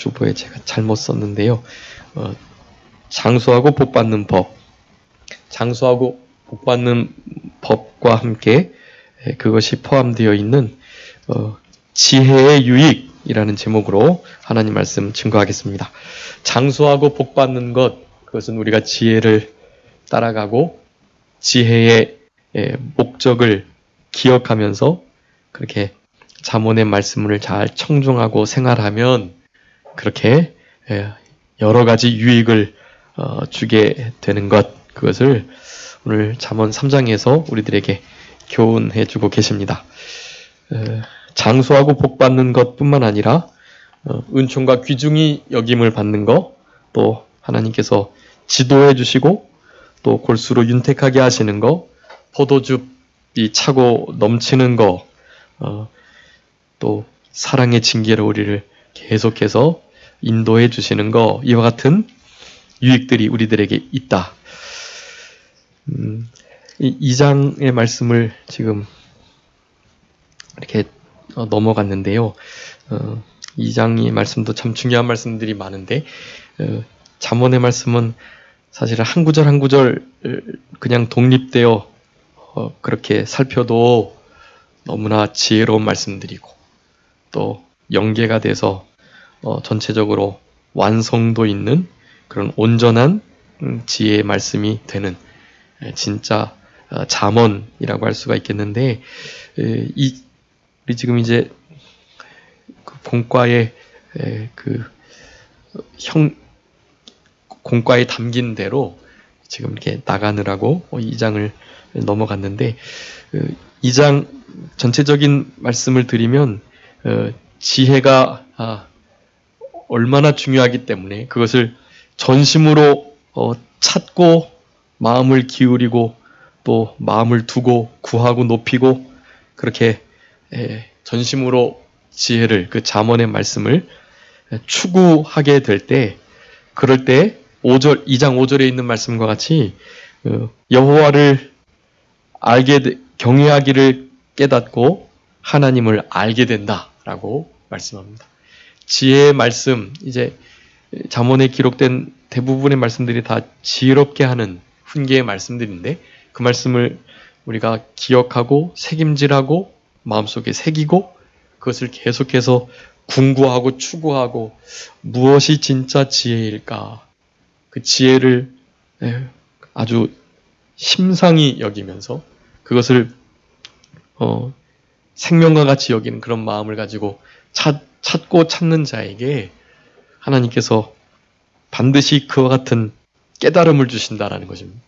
주보에 제가 잘못 썼는데요. 장수하고 복받는 법, 장수하고 복받는 법과 함께 그것이 포함되어 있는 지혜의 유익이라는 제목으로 하나님 말씀 증거하겠습니다. 장수하고 복받는 것, 그것은 우리가 지혜를 따라가고 지혜의 목적을 기억하면서 그렇게 잠언의 말씀을 잘 청중하고 생활하면 그렇게 여러 가지 유익을 주게 되는 것, 그것을 오늘 잠언 3장에서 우리들에게 교훈해 주고 계십니다. 장수하고 복받는 것뿐만 아니라 은총과 귀중히 여김을 받는 것, 또 하나님께서 지도해 주시고 또 골수로 윤택하게 하시는 것, 포도즙이 차고 넘치는 것, 또 사랑의 징계로 우리를 계속해서 인도해 주시는 것, 이와 같은 유익들이 우리들에게 있다. 이 장의 말씀을 지금 이렇게 넘어갔는데요. 이 장의 말씀도 참 중요한 말씀들이 많은데 잠언의 말씀은 사실은 한 구절 한 구절 그냥 독립되어 그렇게 살펴도 너무나 지혜로운 말씀들이고 또 연계가 돼서 전체적으로 완성도 있는 그런 온전한 지혜의 말씀이 되는 진짜 잠언이라고 할 수가 있겠는데, 우리 지금 이제 그 공과에 공과에 담긴 대로 지금 이렇게 나가느라고 이 장을 넘어갔는데, 이 장 전체적인 말씀을 드리면 지혜가 얼마나 중요하기 때문에 그것을 전심으로 찾고 마음을 기울이고 또 마음을 두고 구하고 높이고 그렇게 전심으로 지혜를, 그 잠언의 말씀을 추구하게 될 때, 그럴 때 2장 5절에 있는 말씀과 같이 여호와를 경외하기를 깨닫고 하나님을 알게 된다라고 말씀합니다. 지혜의 말씀, 이제 잠언에 기록된 대부분의 말씀들이 다 지혜롭게 하는 훈계의 말씀들인데, 그 말씀을 우리가 기억하고 책임질하고 마음속에 새기고 그것을 계속해서 궁구하고 추구하고 무엇이 진짜 지혜일까, 그 지혜를 아주 심상히 여기면서 그것을 생명과 같이 여기는 그런 마음을 가지고 찾고 찾는 자에게 하나님께서 반드시 그와 같은 깨달음을 주신다라는 것입니다.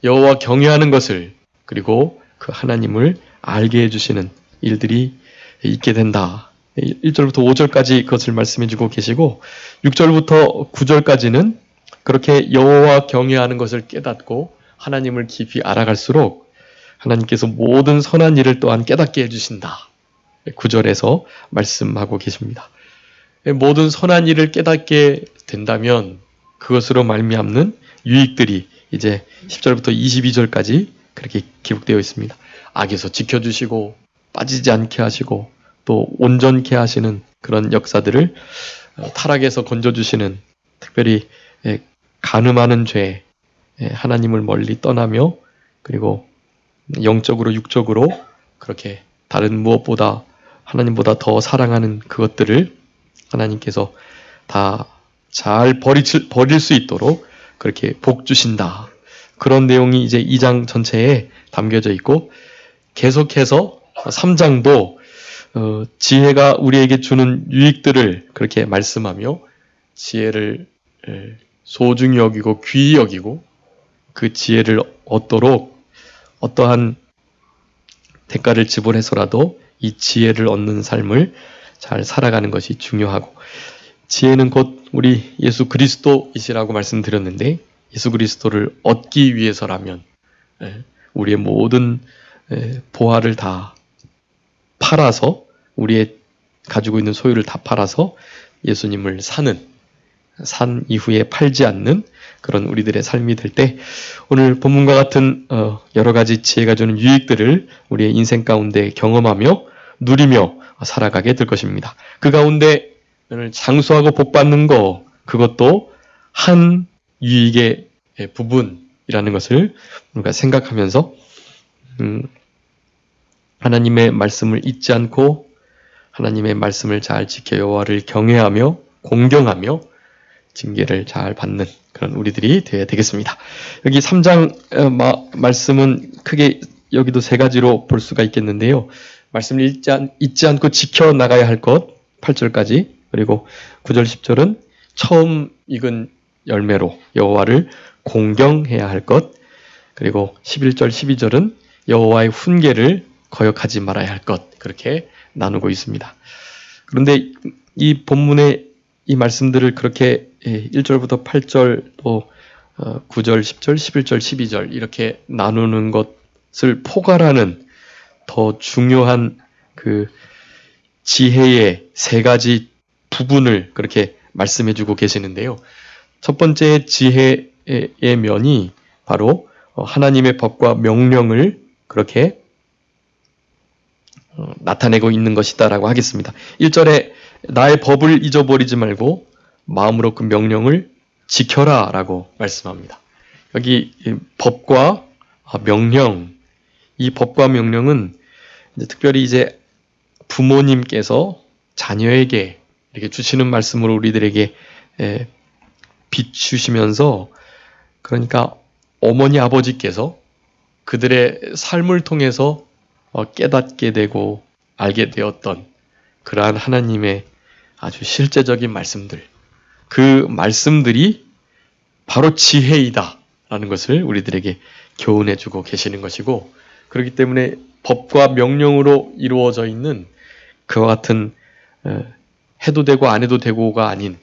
여호와 경외하는 것을, 그리고 그 하나님을 알게 해주시는 일들이 있게 된다. 1절부터 5절까지 그것을 말씀해 주고 계시고, 6절부터 9절까지는 그렇게 여호와 경외하는 것을 깨닫고 하나님을 깊이 알아갈수록 하나님께서 모든 선한 일을 또한 깨닫게 해주신다. 9절에서 말씀하고 계십니다. 모든 선한 일을 깨닫게 된다면 그것으로 말미암는 유익들이 이제 10절부터 22절까지 그렇게 기록되어 있습니다. 악에서 지켜주시고 빠지지 않게 하시고 또 온전케 하시는 그런 역사들을, 타락에서 건져주시는, 특별히 간음하는 죄, 하나님을 멀리 떠나며 그리고 영적으로 육적으로 그렇게 다른 무엇보다 하나님보다 더 사랑하는 그것들을 하나님께서 다 잘 버릴 수 있도록 그렇게 복 주신다. 그런 내용이 이제 2장 전체에 담겨져 있고, 계속해서 3장도 지혜가 우리에게 주는 유익들을 그렇게 말씀하며 지혜를 소중히 여기고 귀히 여기고 그 지혜를 얻도록 어떠한 대가를 지불해서라도 이 지혜를 얻는 삶을 잘 살아가는 것이 중요하고, 지혜는 곧 우리 예수 그리스도이시라고 말씀드렸는데, 예수 그리스도를 얻기 위해서라면 우리의 모든 보화를 다 팔아서, 우리의 가지고 있는 소유를 다 팔아서 예수님을 산 이후에 팔지 않는 그런 우리들의 삶이 될 때, 오늘 본문과 같은 여러 가지 지혜가 주는 유익들을 우리의 인생 가운데 경험하며 누리며 살아가게 될 것입니다. 그 가운데 장수하고 복받는 거, 그것도 한 유익의 부분이라는 것을 우리가 생각하면서 하나님의 말씀을 잊지 않고 하나님의 말씀을 잘 지켜 여호와를 경외하며 공경하며 징계를 잘 받는 그런 우리들이 되어야 되겠습니다. 여기 3장 말씀은 크게 여기도 세 가지로 볼 수가 있겠는데요. 말씀을 잊지 않고 지켜나가야 할 것, 8절까지, 그리고 9절 10절은 처음 익은 열매로 여호와를 공경해야 할 것, 그리고 11절 12절은 여호와의 훈계를 거역하지 말아야 할 것, 그렇게 나누고 있습니다. 그런데 이 본문의 이 말씀들을 그렇게 1절부터 8절 또 9절, 10절, 11절, 12절 이렇게 나누는 것을 포괄하는 더 중요한 그 지혜의 세 가지 부분을 그렇게 말씀해 주고 계시는데요. 첫 번째 지혜의 면이 바로 하나님의 법과 명령을 그렇게 나타내고 있는 것이다라고 하겠습니다. 1절에 나의 법을 잊어버리지 말고 마음으로 그 명령을 지켜라 라고 말씀합니다. 여기 법과 명령, 이 법과 명령은 특별히 이제 부모님께서 자녀에게 이렇게 주시는 말씀으로 우리들에게 비추시면서, 그러니까 어머니 아버지께서 그들의 삶을 통해서 깨닫게 되고 알게 되었던 그러한 하나님의 아주 실제적인 말씀들, 그 말씀들이 바로 지혜이다 라는 것을 우리들에게 교훈해 주고 계시는 것이고, 그렇기 때문에 법과 명령으로 이루어져 있는 그와 같은 해도 되고 안 해도 되고가 아닌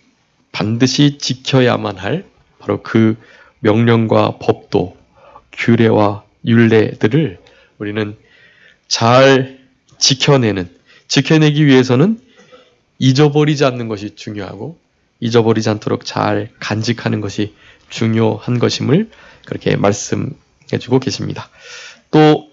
반드시 지켜야만 할 바로 그 명령과 법도, 규례와 율례들을 우리는 잘 지켜내기 위해서는 잊어버리지 않는 것이 중요하고 잊어버리지 않도록 잘 간직하는 것이 중요한 것임을 그렇게 말씀해 주고 계십니다. 또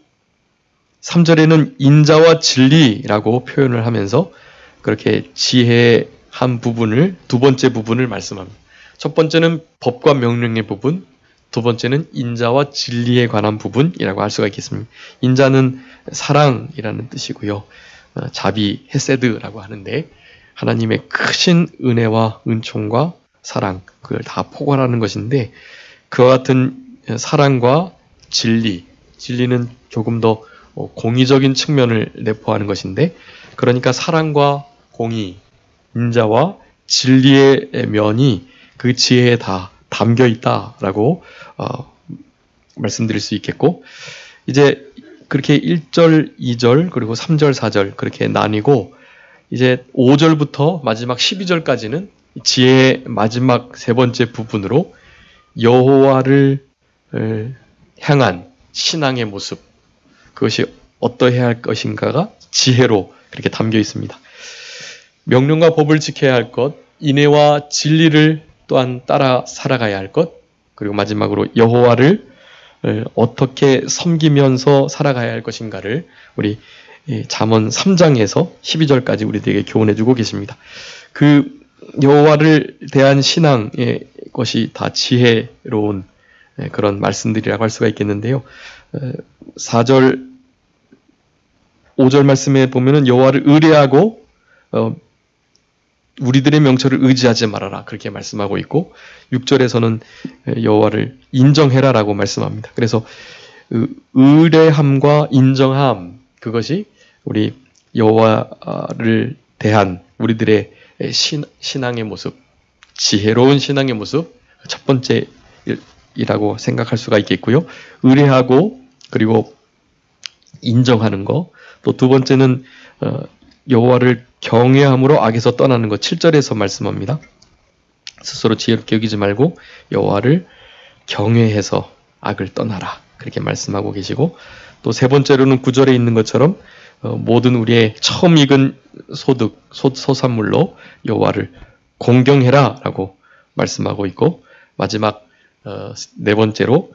3절에는 인자와 진리라고 표현을 하면서 그렇게 지혜의 한 부분을, 두 번째 부분을 말씀합니다. 첫 번째는 법과 명령의 부분, 두 번째는 인자와 진리에 관한 부분이라고 할 수가 있겠습니다. 인자는 사랑이라는 뜻이고요. 자비, 헤세드라고 하는데 하나님의 크신 은혜와 은총과 사랑, 그걸 다 포괄하는 것인데, 그와 같은 사랑과 진리는 조금 더 공의적인 측면을 내포하는 것인데, 그러니까 사랑과 공의, 인자와 진리의 면이 그 지혜에 다 담겨 있다라고 말씀드릴 수 있겠고, 이제 그렇게 1절, 2절, 그리고 3절, 4절 그렇게 나뉘고, 이제 5절부터 마지막 12절까지는 지혜의 마지막 세 번째 부분으로 여호와를 향한 신앙의 모습, 그것이 어떠해야 할 것인가가 지혜로 그렇게 담겨 있습니다. 명령과 법을 지켜야 할 것, 인애와 진리를 또한 따라 살아가야 할 것, 그리고 마지막으로 여호와를 어떻게 섬기면서 살아가야 할 것인가를 우리 잠언 3장에서 12절까지 우리들에게 교훈해 주고 계십니다. 그 여호와를 대한 신앙의 것이 다 지혜로운 그런 말씀들이라고 할 수가 있겠는데요. 4절, 5절 말씀에 보면은 여호와를 의뢰하고 우리들의 명철을 의지하지 말아라 그렇게 말씀하고 있고, 6절에서는 여호와를 인정해라라고 말씀합니다. 그래서 의뢰함과 인정함, 그것이 우리 여호와를 대한 우리들의 신앙의 모습, 지혜로운 신앙의 모습 첫 번째이라고 생각할 수가 있겠고요. 의뢰하고 그리고 인정하는 거, 또 두 번째는 여호와를 경외함으로 악에서 떠나는 것, 7절에서 말씀합니다. 스스로 지혜롭게 여기지 말고 여호와를 경외해서 악을 떠나라 그렇게 말씀하고 계시고, 또 세 번째로는 9절에 있는 것처럼 모든 우리의 처음 익은 소산물로 여호와를 공경해라 라고 말씀하고 있고, 마지막 네 번째로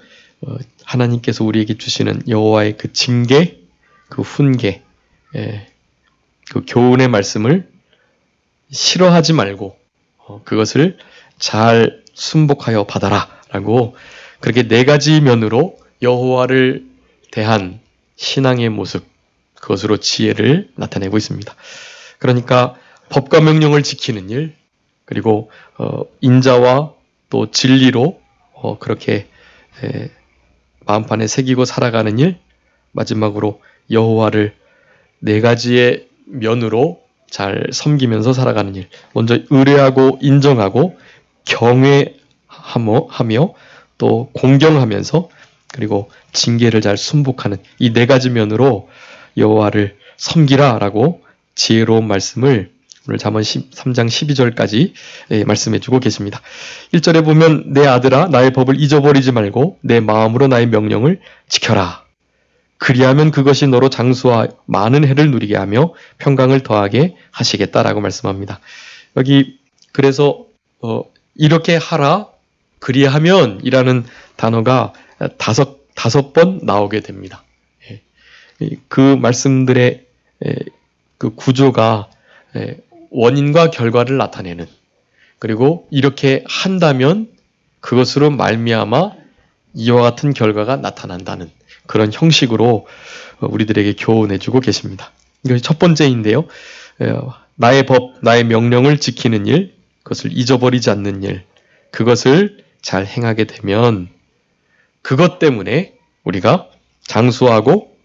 하나님께서 우리에게 주시는 여호와의 그 징계, 그 훈계, 그 교훈의 말씀을 싫어하지 말고 그것을 잘 순복하여 받아라라고 그렇게 네 가지 면으로 여호와를 대한 신앙의 모습, 그것으로 지혜를 나타내고 있습니다. 그러니까 법과 명령을 지키는 일, 그리고 인자와 또 진리로 그렇게 마음판에 새기고 살아가는 일, 마지막으로 여호와를 네 가지의 면으로 잘 섬기면서 살아가는 일. 먼저 의뢰하고 인정하고 경외하며 또 공경하면서 그리고 징계를 잘 순복하는 이 네 가지 면으로 여호와를 섬기라라고 지혜로운 말씀을 오늘 잠언 3장 12절까지 말씀해주고 계십니다. 1절에 보면 내 아들아 나의 법을 잊어버리지 말고 내 마음으로 나의 명령을 지켜라. 그리하면 그것이 너로 장수와 많은 해를 누리게 하며 평강을 더하게 하시겠다라고 말씀합니다. 여기 그래서 이렇게 하라, 그리하면 이라는 단어가 다섯 번 나오게 됩니다. 그 말씀들의 그 구조가 원인과 결과를 나타내는, 그리고 이렇게 한다면 그것으로 말미암아 이와 같은 결과가 나타난다는 그런 형식으로 우리들에게 교훈해주고 계십니다. 이것이 첫 번째인데요. 나의 법, 나의 명령을 지키는 일, 그것을 잊어버리지 않는 일, 그것을 잘 행하게 되면 그것 때문에 우리가 장수하고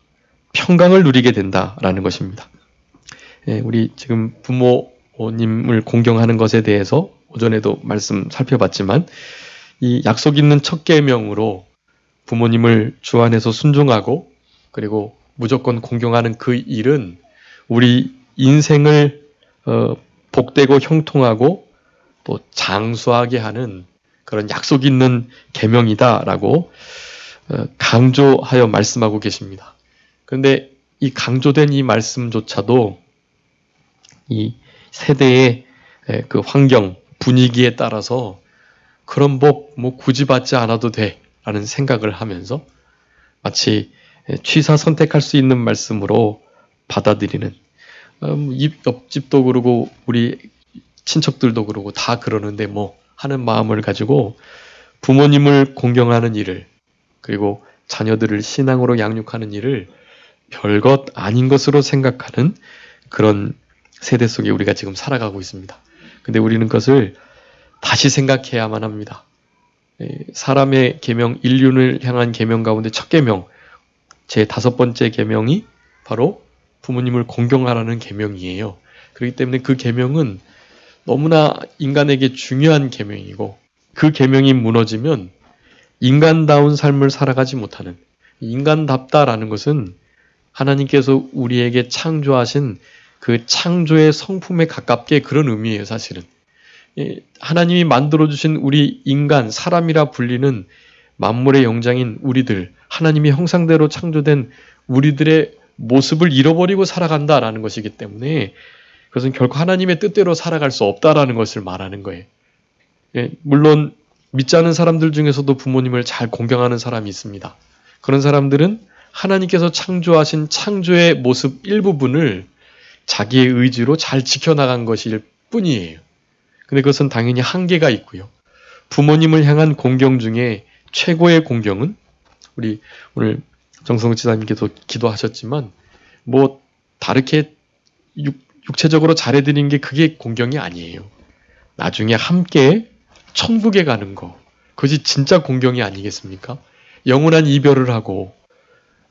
평강을 누리게 된다라는 것입니다. 우리 지금 부모님을 공경하는 것에 대해서 오전에도 말씀 살펴봤지만 이 약속 있는 첫 계명으로 부모님을 주 안에서 순종하고 그리고 무조건 공경하는 그 일은 우리 인생을 복되고 형통하고 또 장수하게 하는 그런 약속 있는 계명이다라고 강조하여 말씀하고 계십니다. 그런데 이 강조된 이 말씀조차도 이 세대의 그 환경, 분위기에 따라서 그런 법 뭐 굳이 받지 않아도 돼 라는 생각을 하면서 마치 취사 선택할 수 있는 말씀으로 받아들이는, 옆집도 그러고 우리 친척들도 그러고 다 그러는데 뭐 하는 마음을 가지고 부모님을 공경하는 일을, 그리고 자녀들을 신앙으로 양육하는 일을 별것 아닌 것으로 생각하는 그런 세대 속에 우리가 지금 살아가고 있습니다. 근데 우리는 그것을 다시 생각해야만 합니다. 사람의 계명, 인륜을 향한 계명 가운데 첫 계명, 제 5번째 계명이 바로 부모님을 공경하라는 계명이에요. 그렇기 때문에 그 계명은 너무나 인간에게 중요한 계명이고, 그 계명이 무너지면 인간다운 삶을 살아가지 못하는, 인간답다라는 것은 하나님께서 우리에게 창조하신 그 창조의 성품에 가깝게 그런 의미예요, 사실은. 하나님이 만들어주신 우리 인간, 사람이라 불리는 만물의 영장인 우리들, 하나님의 형상대로 창조된 우리들의 모습을 잃어버리고 살아간다라는 것이기 때문에 그것은 결코 하나님의 뜻대로 살아갈 수 없다라는 것을 말하는 거예요. 물론 믿지 않는 사람들 중에서도 부모님을 잘 공경하는 사람이 있습니다. 그런 사람들은 하나님께서 창조하신 창조의 모습 일부분을 자기의 의지로 잘 지켜나간 것일 뿐이에요. 근데 그것은 당연히 한계가 있고요. 부모님을 향한 공경 중에 최고의 공경은 우리 오늘 정성우 지사님께서 기도하셨지만 뭐 다르게 육체적으로 잘해드리는 게 그게 공경이 아니에요. 나중에 함께 천국에 가는 거, 그것이 진짜 공경이 아니겠습니까? 영원한 이별을 하고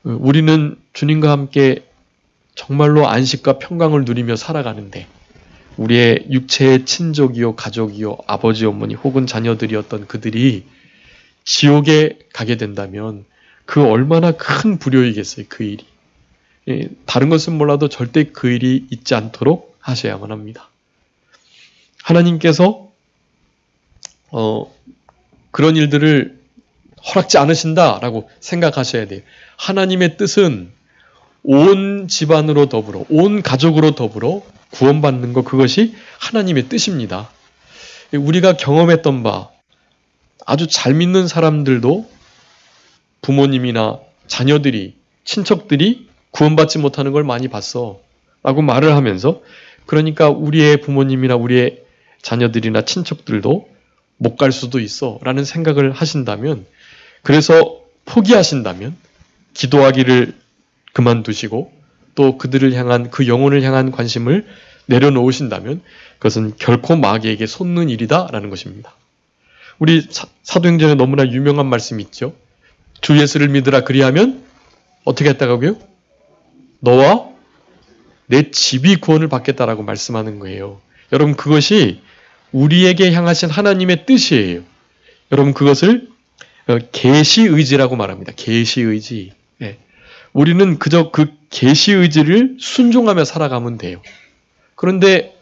우리는 주님과 함께 정말로 안식과 평강을 누리며 살아가는데 우리의 육체의 친족이요, 가족이요, 아버지, 어머니 혹은 자녀들이었던 그들이 지옥에 가게 된다면 그 얼마나 큰 불효이겠어요, 그 일이. 다른 것은 몰라도 절대 그 일이 있지 않도록 하셔야만 합니다. 하나님께서 그런 일들을 허락지 않으신다라고 생각하셔야 돼요. 하나님의 뜻은 온 집안으로 더불어, 온 가족으로 더불어 구원받는 것, 그것이 하나님의 뜻입니다. 우리가 경험했던 바, 아주 잘 믿는 사람들도 부모님이나 자녀들이, 친척들이 구원받지 못하는 걸 많이 봤어 라고 말을 하면서 그러니까 우리의 부모님이나 우리의 자녀들이나 친척들도 못 갈 수도 있어 라는 생각을 하신다면, 그래서 포기하신다면, 기도하기를 그만두시고 또 그들을 향한, 그 영혼을 향한 관심을 내려놓으신다면 그것은 결코 마귀에게 속는 일이다 라는 것입니다. 우리 사도행전에 너무나 유명한 말씀이 있죠. 주 예수를 믿으라, 그리하면 어떻게 했다고요? 너와 내 집이 구원을 받겠다라고 말씀하는 거예요. 여러분, 그것이 우리에게 향하신 하나님의 뜻이에요. 여러분, 그것을 계시의지라고 말합니다. 계시의지. 네. 우리는 그저 그 계시의지를 순종하며 살아가면 돼요. 그런데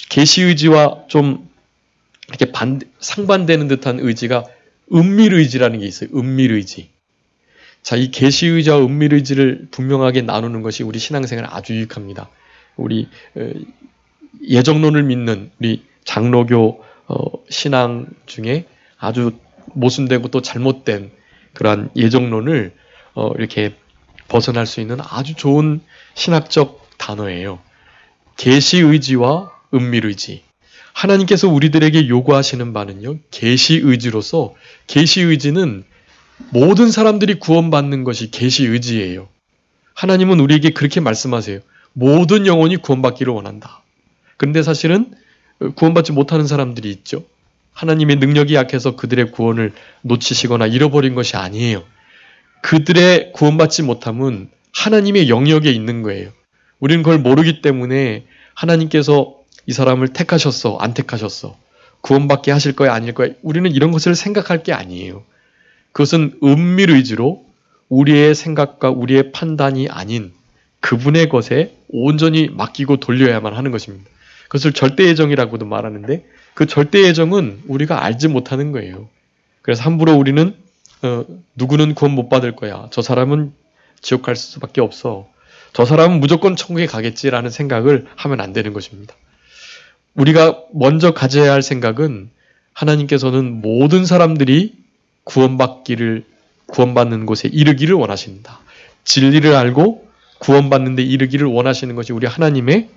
계시의지와 좀 이렇게 상반되는 듯한 의지가 은밀의지라는 게 있어요. 은밀의지. 자, 이 계시의지와 은밀의지를 분명하게 나누는 것이 우리 신앙생활에 아주 유익합니다. 우리 예정론을 믿는 우리 장로교 신앙 중에 아주 모순되고 또 잘못된 그러한 예정론을 이렇게 벗어날 수 있는 아주 좋은 신학적 단어예요. 계시의지와 은밀의지. 하나님께서 우리들에게 요구하시는 바는요, 계시의지로서, 계시의지는 모든 사람들이 구원받는 것이 계시의지예요. 하나님은 우리에게 그렇게 말씀하세요. 모든 영혼이 구원받기를 원한다. 그런데 사실은 구원받지 못하는 사람들이 있죠. 하나님의 능력이 약해서 그들의 구원을 놓치시거나 잃어버린 것이 아니에요. 그들의 구원받지 못함은 하나님의 영역에 있는 거예요. 우리는 그걸 모르기 때문에 하나님께서 이 사람을 택하셨어, 안 택하셨어, 구원받게 하실 거야, 아닐 거야, 우리는 이런 것을 생각할 게 아니에요. 그것은 은밀의지로 우리의 생각과 우리의 판단이 아닌 그분의 것에 온전히 맡기고 돌려야만 하는 것입니다. 그것을 절대예정이라고도 말하는데, 그 절대예정은 우리가 알지 못하는 거예요. 그래서 함부로 우리는 누구는 구원 못 받을 거야, 저 사람은 지옥 갈 수밖에 없어, 저 사람은 무조건 천국에 가겠지라는 생각을 하면 안 되는 것입니다. 우리가 먼저 가져야 할 생각은 하나님께서는 모든 사람들이 구원받는 곳에 이르기를 원하신다. 진리를 알고 구원받는 데 이르기를 원하시는 것이 우리 하나님의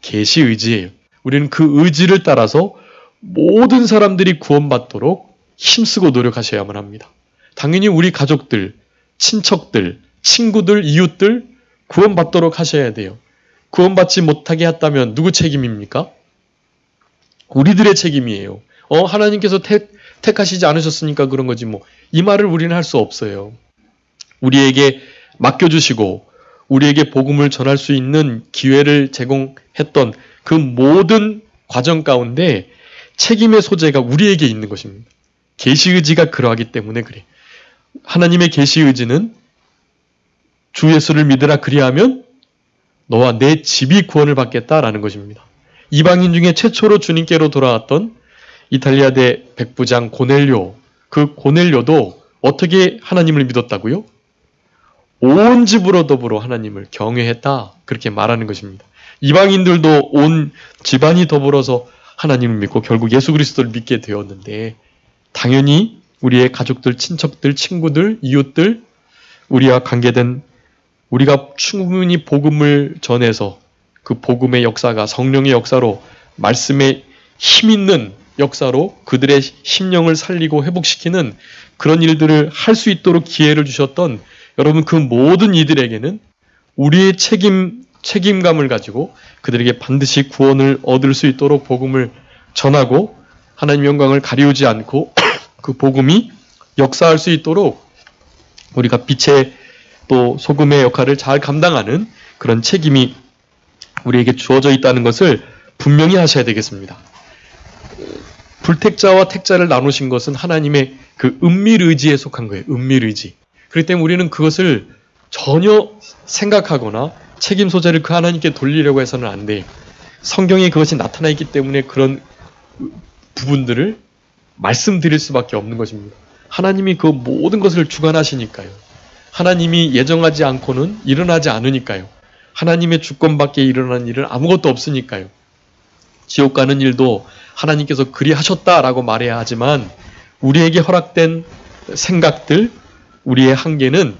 계시의지예요. 우리는 그 의지를 따라서 모든 사람들이 구원받도록 힘쓰고 노력하셔야만 합니다. 당연히 우리 가족들, 친척들, 친구들, 이웃들 구원받도록 하셔야 돼요. 구원받지 못하게 했다면 누구 책임입니까? 우리들의 책임이에요. 하나님께서 택하시지 않으셨으니까 그런 거지 뭐. 이 말을 우리는 할 수 없어요. 우리에게 맡겨주시고 우리에게 복음을 전할 수 있는 기회를 제공했던 그 모든 과정 가운데 책임의 소재가 우리에게 있는 것입니다. 계시의지가 그러하기 때문에 그래. 하나님의 계시의지는 주 예수를 믿으라, 그리하면 너와 내 집이 구원을 받겠다라는 것입니다. 이방인 중에 최초로 주님께로 돌아왔던 이탈리아대 백부장 고넬료, 그 고넬료도 어떻게 하나님을 믿었다고요? 온 집으로 더불어 하나님을 경외했다, 그렇게 말하는 것입니다. 이방인들도 온 집안이 더불어서 하나님을 믿고 결국 예수 그리스도를 믿게 되었는데, 당연히 우리의 가족들, 친척들, 친구들, 이웃들, 우리와 관계된, 우리가 충분히 복음을 전해서 그 복음의 역사가 성령의 역사로, 말씀의 힘 있는 역사로 그들의 심령을 살리고 회복시키는 그런 일들을 할 수 있도록 기회를 주셨던 여러분, 그 모든 이들에게는 우리의 책임감을 가지고 그들에게 반드시 구원을 얻을 수 있도록 복음을 전하고 하나님의 영광을 가리우지 않고 그 복음이 역사할 수 있도록 우리가 빛의 또 소금의 역할을 잘 감당하는 그런 책임이 우리에게 주어져 있다는 것을 분명히 하셔야 되겠습니다. 불택자와 택자를 나누신 것은 하나님의 그 은밀의지에 속한 거예요. 은밀의지. 그렇기 때문에 우리는 그것을 전혀 생각하거나 책임 소재를 그 하나님께 돌리려고 해서는 안 돼요. 성경에 그것이 나타나 있기 때문에 그런 부분들을 말씀드릴 수밖에 없는 것입니다. 하나님이 그 모든 것을 주관하시니까요. 하나님이 예정하지 않고는 일어나지 않으니까요. 하나님의 주권 밖에 일어나는 일은 아무것도 없으니까요. 지옥 가는 일도 하나님께서 그리하셨다라고 말해야 하지만 우리에게 허락된 생각들, 우리의 한계는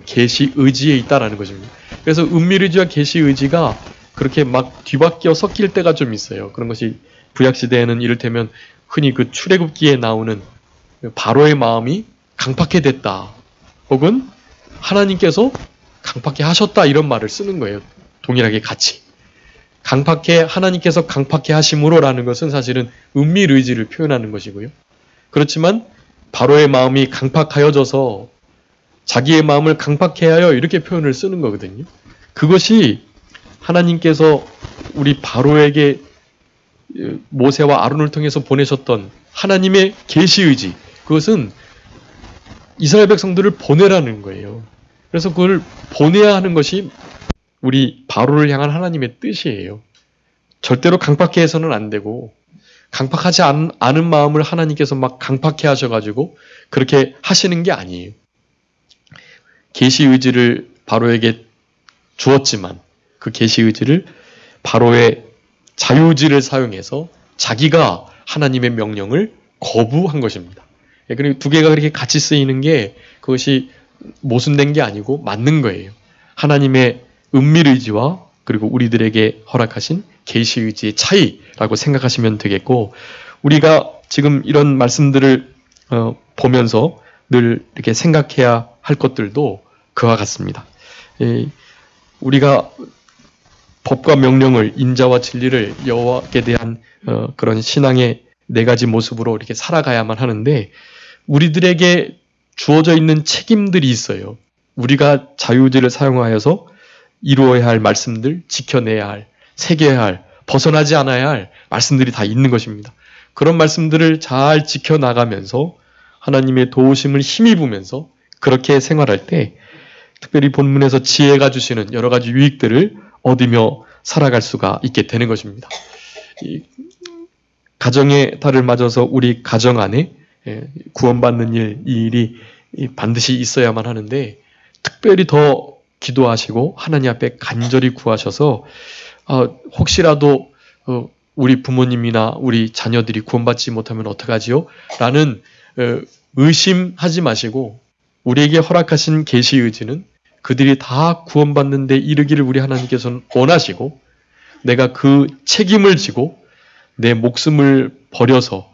계시의지에 있다라는 것입니다. 그래서 은밀의지와 계시의지가 그렇게 막 뒤바뀌어 섞일 때가 좀 있어요. 그런 것이 구약시대에는 이를테면 흔히 그 출애굽기에 나오는 바로의 마음이 강팍해 됐다. 혹은 하나님께서 강팍해 하셨다 이런 말을 쓰는 거예요. 동일하게 같이. 하나님께서 강팍해 하심으로라는 것은 사실은 은밀 의지를 표현하는 것이고요. 그렇지만 바로의 마음이 강팍하여져서 자기의 마음을 강팍해 하여 이렇게 표현을 쓰는 거거든요. 그것이 하나님께서 우리 바로에게 모세와 아론을 통해서 보내셨던 하나님의 계시 의지, 그것은 이스라엘 백성들을 보내라는 거예요. 그래서 그걸 보내야 하는 것이 우리 바로를 향한 하나님의 뜻이에요. 절대로 강팍해 해서는 안 되고, 강팍하지 않은 마음을 하나님께서 막 강팍해 하셔가지고 그렇게 하시는 게 아니에요. 계시 의지를 바로에게 주었지만 그 계시 의지를 바로의 자유의지를 사용해서 자기가 하나님의 명령을 거부한 것입니다. 그리고 두 개가 그렇게 같이 쓰이는 게 그것이 모순된 게 아니고 맞는 거예요. 하나님의 은밀의지와 그리고 우리들에게 허락하신 계시의지의 차이라고 생각하시면 되겠고, 우리가 지금 이런 말씀들을 보면서 늘 이렇게 생각해야 할 것들도 그와 같습니다. 우리가 법과 명령을, 인자와 진리를, 여호와께 대한 그런 신앙의 네 가지 모습으로 이렇게 살아가야만 하는데, 우리들에게 주어져 있는 책임들이 있어요. 우리가 자유의지를 사용하여서 이루어야 할 말씀들, 지켜내야 할, 새겨야 할, 벗어나지 않아야 할 말씀들이 다 있는 것입니다. 그런 말씀들을 잘 지켜나가면서 하나님의 도우심을 힘입으면서 그렇게 생활할 때 특별히 본문에서 지혜가 주시는 여러 가지 유익들을 얻으며 살아갈 수가 있게 되는 것입니다. 이 가정의 달을 맞아서 우리 가정 안에 구원받는 이 일이 반드시 있어야만 하는데, 특별히 더 기도하시고 하나님 앞에 간절히 구하셔서 혹시라도 우리 부모님이나 우리 자녀들이 구원받지 못하면 어떡하지요? 라는 의심하지 마시고, 우리에게 허락하신 계시 의지는 그들이 다 구원받는 데 이르기를 우리 하나님께서는 원하시고, 내가 그 책임을 지고 내 목숨을 버려서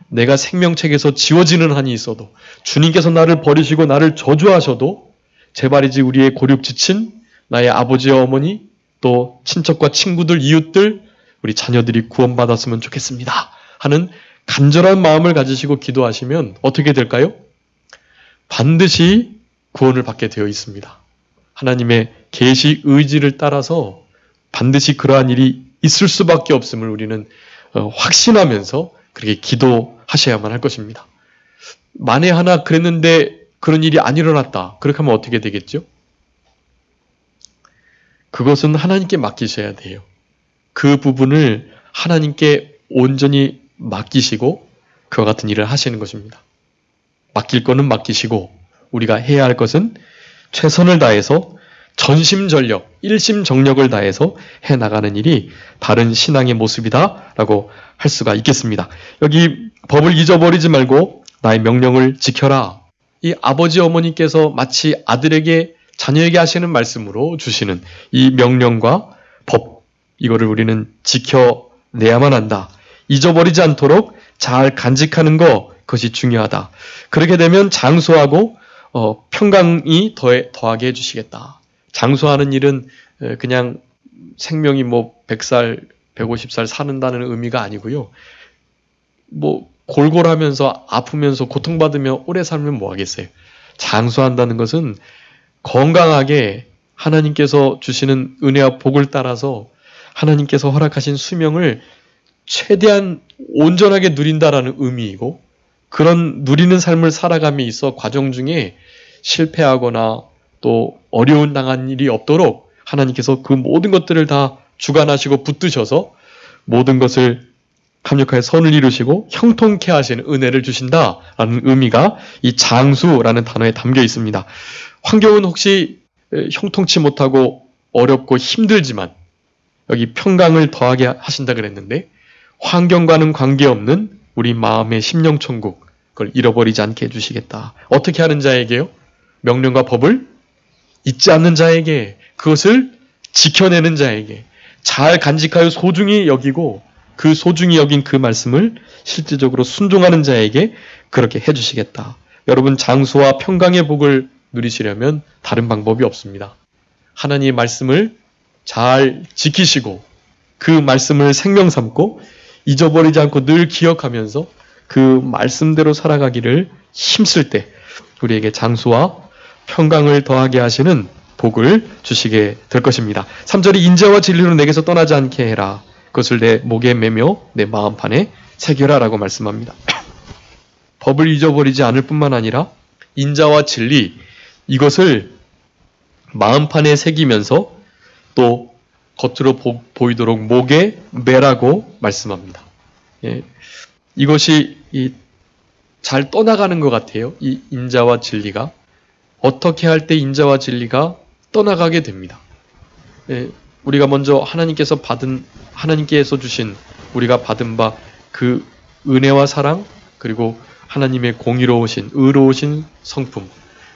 내가 생명책에서 지워지는 한이 있어도, 주님께서 나를 버리시고 나를 저주하셔도 제발이지 우리의 고륙 지친 나의 아버지와 어머니, 또 친척과 친구들, 이웃들, 우리 자녀들이 구원받았으면 좋겠습니다 하는 간절한 마음을 가지시고 기도하시면 어떻게 될까요? 반드시 구원을 받게 되어 있습니다. 하나님의 계시 의지를 따라서 반드시 그러한 일이 있을 수밖에 없음을 우리는 확신하면서 그렇게 기도하셔야만 할 것입니다. 만에 하나 그랬는데 그런 일이 안 일어났다. 그렇게 하면 어떻게 되겠죠? 그것은 하나님께 맡기셔야 돼요. 그 부분을 하나님께 온전히 맡기시고 그와 같은 일을 하시는 것입니다. 맡길 거는 맡기시고 우리가 해야 할 것은 최선을 다해서 전심전력, 일심정력을 다해서 해나가는 일이 바른 신앙의 모습이다라고 할 수가 있겠습니다. 여기 법을 잊어버리지 말고 나의 명령을 지켜라. 이 아버지 어머니께서 마치 아들에게 자녀에게 하시는 말씀으로 주시는 이 명령과 법, 이거를 우리는 지켜내야만 한다. 잊어버리지 않도록 잘 간직하는 것, 그것이 중요하다. 그렇게 되면 장수하고 평강이 더하게 해주시겠다. 장수하는 일은 그냥 생명이 100살, 150살 사는다는 의미가 아니고요. 골골하면서 아프면서 고통받으며 오래 살면 뭐 하겠어요. 장수한다는 것은 건강하게 하나님께서 주시는 은혜와 복을 따라서 하나님께서 허락하신 수명을 최대한 온전하게 누린다라는 의미이고, 그런 누리는 삶을 살아감에 있어 과정 중에 실패하거나 또 어려운 당한 일이 없도록 하나님께서 그 모든 것들을 다 주관하시고 붙드셔서 모든 것을 합력하여 선을 이루시고 형통케 하시는 은혜를 주신다라는 의미가 이 장수라는 단어에 담겨 있습니다. 환경은 혹시 형통치 못하고 어렵고 힘들지만 여기 평강을 더하게 하신다 그랬는데, 환경과는 관계없는 우리 마음의 심령천국, 그걸 잃어버리지 않게 해주시겠다. 어떻게 하는 자에게요? 명령과 법을 잊지 않는 자에게, 그것을 지켜내는 자에게, 잘 간직하여 소중히 여기고 그 소중히 여긴 그 말씀을 실질적으로 순종하는 자에게 그렇게 해주시겠다. 여러분 장수와 평강의 복을 누리시려면 다른 방법이 없습니다. 하나님의 말씀을 잘 지키시고 그 말씀을 생명 삼고 잊어버리지 않고 늘 기억하면서 그 말씀대로 살아가기를 힘쓸 때 우리에게 장수와 평강을 더하게 하시는 복을 주시게 될 것입니다. 3절이 인자와 진리로 내게서 떠나지 않게 해라. 그것을 내 목에 매며 내 마음판에 새겨라 라고 말씀합니다. 법을 잊어버리지 않을 뿐만 아니라 인자와 진리 이것을 마음판에 새기면서 또 겉으로 보이도록 목에 매라고 말씀합니다. 예, 이것이 잘 떠나가는 것 같아요. 이 인자와 진리가 어떻게 할 때 인자와 진리가 떠나가게 됩니다. 예, 우리가 먼저 하나님께서 주신 우리가 받은 바 그 은혜와 사랑 그리고 하나님의 공의로우신 의로우신 성품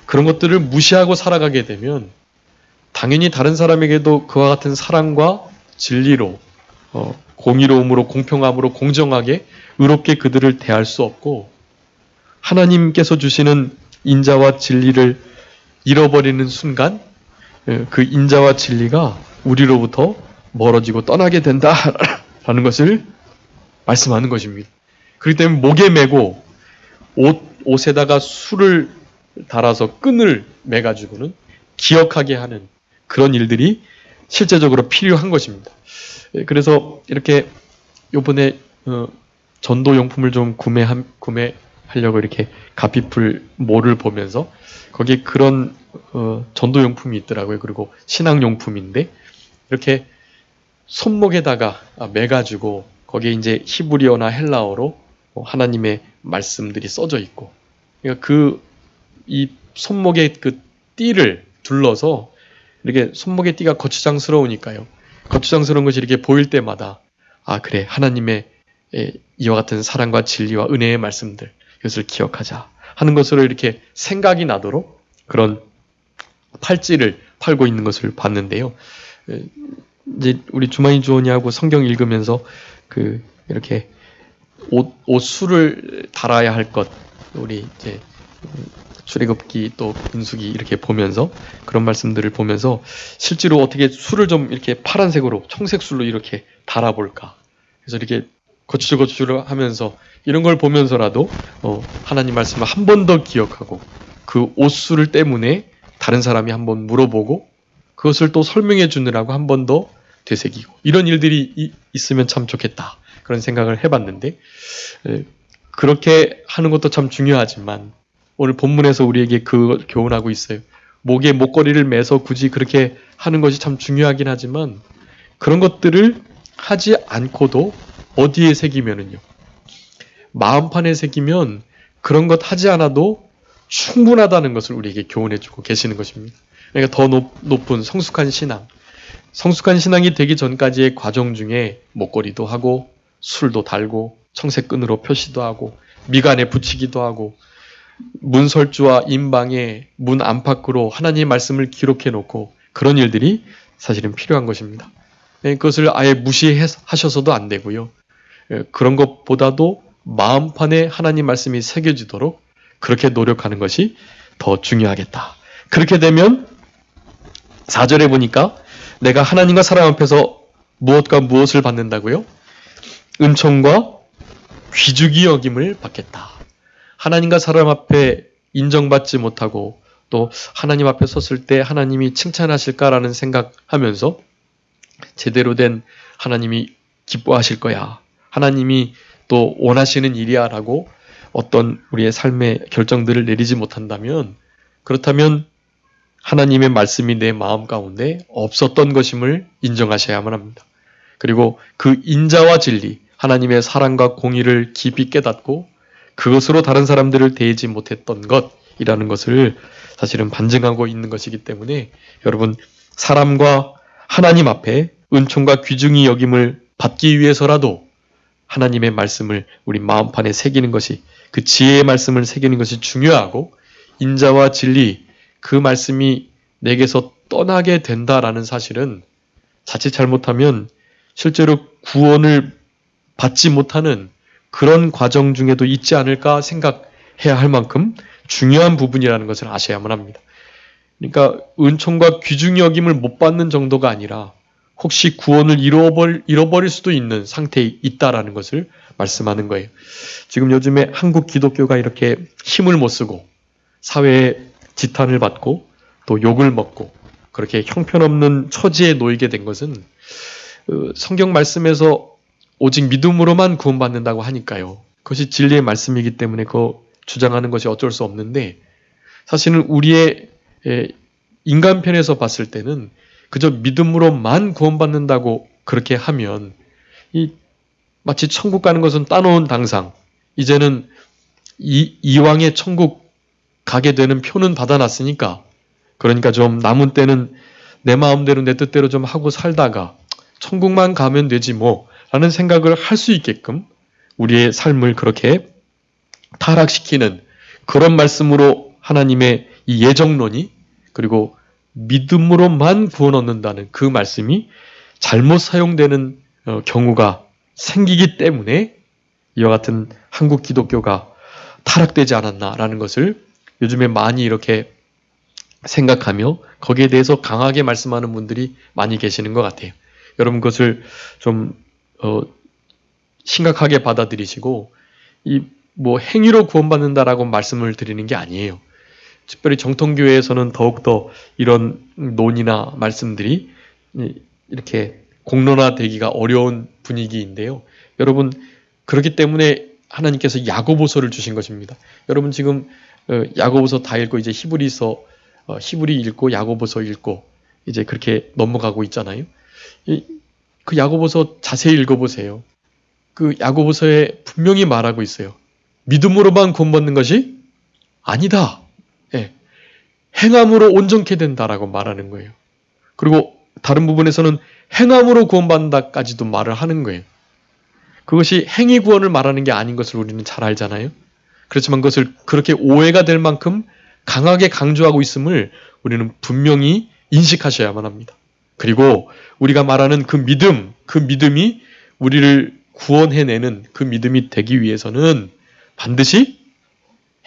그런 것들을 무시하고 살아가게 되면 당연히 다른 사람에게도 그와 같은 사랑과 진리로 공의로움으로 공평함으로 공정하게 의롭게 그들을 대할 수 없고 하나님께서 주시는 인자와 진리를 잃어버리는 순간 그 인자와 진리가 우리로부터 멀어지고 떠나게 된다라는 것을 말씀하는 것입니다. 그렇기 때문에 목에 매고 옷에다가 술을 달아서 끈을 매가지고는 기억하게 하는 그런 일들이 실제적으로 필요한 것입니다. 그래서 이렇게 요번에 전도용품을 좀 구매하려고 이렇게 가피풀 몰을 보면서 거기에 그런 전도용품이 있더라고요. 그리고 신앙용품인데 이렇게 손목에다가 매가지고 거기에 이제 히브리어나 헬라어로 하나님의 말씀들이 써져 있고 그러니까 이 손목에 그 띠를 둘러서 이렇게 손목의 띠가 거추장스러우니까요. 거추장스러운 것이 이렇게 보일 때마다 그래 하나님의 이와 같은 사랑과 진리와 은혜의 말씀들 이것을 기억하자 하는 것으로 이렇게 생각이 나도록 그런 팔찌를 팔고 있는 것을 봤는데요. 이제 우리 주만이 주원이하고 성경 읽으면서 이렇게 옷술을 달아야 할 것 우리 이제 출애굽기 또 민수기 이렇게 보면서 그런 말씀들을 보면서 실제로 어떻게 술을 좀 이렇게 파란색으로 청색술로 이렇게 달아볼까 그래서 이렇게 거추주거추를 하면서 이런 걸 보면서라도 하나님 말씀을 한 번 더 기억하고 그 옷술 때문에 다른 사람이 한번 물어보고 그것을 또 설명해 주느라고 한 번 더 되새기고 이런 일들이 있으면 참 좋겠다 그런 생각을 해봤는데 그렇게 하는 것도 참 중요하지만 오늘 본문에서 우리에게 그걸 교훈하고 있어요. 목에 목걸이를 매서 굳이 그렇게 하는 것이 참 중요하긴 하지만 그런 것들을 하지 않고도 어디에 새기면은요. 마음판에 새기면 그런 것 하지 않아도 충분하다는 것을 우리에게 교훈해주고 계시는 것입니다. 그러니까 더 높은 성숙한 신앙. 성숙한 신앙이 되기 전까지의 과정 중에 목걸이도 하고 술도 달고 청색끈으로 표시도 하고 미간에 붙이기도 하고 문설주와 인방에 문 안팎으로 하나님의 말씀을 기록해 놓고 그런 일들이 사실은 필요한 것입니다. 그것을 아예 무시하셔서도 안 되고요. 그런 것보다도 마음판에 하나님 말씀이 새겨지도록 그렇게 노력하는 것이 더 중요하겠다. 그렇게 되면 4절에 보니까 내가 하나님과 사람 앞에서 무엇과 무엇을 받는다고요? 은총과 귀중히 여김을 받겠다. 하나님과 사람 앞에 인정받지 못하고 또 하나님 앞에 섰을 때 하나님이 칭찬하실까라는 생각하면서 제대로 된 하나님이 기뻐하실 거야. 하나님이 또 원하시는 일이야 라고 어떤 우리의 삶의 결정들을 내리지 못한다면 그렇다면 하나님의 말씀이 내 마음 가운데 없었던 것임을 인정하셔야만 합니다. 그리고 그 인자와 진리, 하나님의 사랑과 공의를 깊이 깨닫고 그것으로 다른 사람들을 대하지 못했던 것이라는 것을 사실은 반증하고 있는 것이기 때문에 여러분 사람과 하나님 앞에 은총과 귀중히 여김을 받기 위해서라도 하나님의 말씀을 우리 마음판에 새기는 것이 그 지혜의 말씀을 새기는 것이 중요하고 인자와 진리 그 말씀이 내게서 떠나게 된다라는 사실은 자칫 잘못하면 실제로 구원을 받지 못하는 그런 과정 중에도 있지 않을까 생각해야 할 만큼 중요한 부분이라는 것을 아셔야만 합니다. 그러니까 은총과 귀중히 여김을 못 받는 정도가 아니라 혹시 구원을 잃어버릴 수도 있는 상태에 있다라는 것을 말씀하는 거예요. 지금 요즘에 한국 기독교가 이렇게 힘을 못 쓰고 사회에 지탄을 받고 또 욕을 먹고 그렇게 형편없는 처지에 놓이게 된 것은 성경 말씀에서 오직 믿음으로만 구원받는다고 하니까요. 그것이 진리의 말씀이기 때문에 그 주장하는 것이 어쩔 수 없는데 사실은 우리의 인간편에서 봤을 때는 그저 믿음으로만 구원받는다고 그렇게 하면 마치 천국 가는 것은 따놓은 당상, 이제는 이왕에 천국 가게 되는 표는 받아놨으니까 그러니까 좀 남은 때는 내 마음대로 내 뜻대로 좀 하고 살다가 천국만 가면 되지 뭐 라는 생각을 할 수 있게끔 우리의 삶을 그렇게 타락시키는 그런 말씀으로 하나님의 이 예정론이 그리고 믿음으로만 구원 얻는다는 그 말씀이 잘못 사용되는 경우가 생기기 때문에 이와 같은 한국 기독교가 타락되지 않았나라는 것을 요즘에 많이 이렇게 생각하며 거기에 대해서 강하게 말씀하는 분들이 많이 계시는 것 같아요. 여러분 그것을 좀 심각하게 받아들이시고 뭐 행위로 구원받는다라고 말씀을 드리는 게 아니에요. 특별히 정통교회에서는 더욱더 이런 논의나 말씀들이 이렇게 공론화되기가 어려운 분위기인데요. 여러분 그렇기 때문에 하나님께서 야고보서를 주신 것입니다. 여러분 지금 야고보서 다 읽고 이제 히브리 읽고 야고보서 읽고 이제 그렇게 넘어가고 있잖아요. 그 야고보서 자세히 읽어보세요. 그 야고보서에 분명히 말하고 있어요. 믿음으로만 구원받는 것이 아니다. 예. 행함으로 온전케 된다라고 말하는 거예요. 그리고 다른 부분에서는 행함으로 구원받는다까지도 말을 하는 거예요. 그것이 행위 구원을 말하는 게 아닌 것을 우리는 잘 알잖아요. 그렇지만 그것을 그렇게 오해가 될 만큼 강하게 강조하고 있음을 우리는 분명히 인식하셔야만 합니다. 그리고 우리가 말하는 그 믿음이 우리를 구원해내는 그 믿음이 되기 위해서는 반드시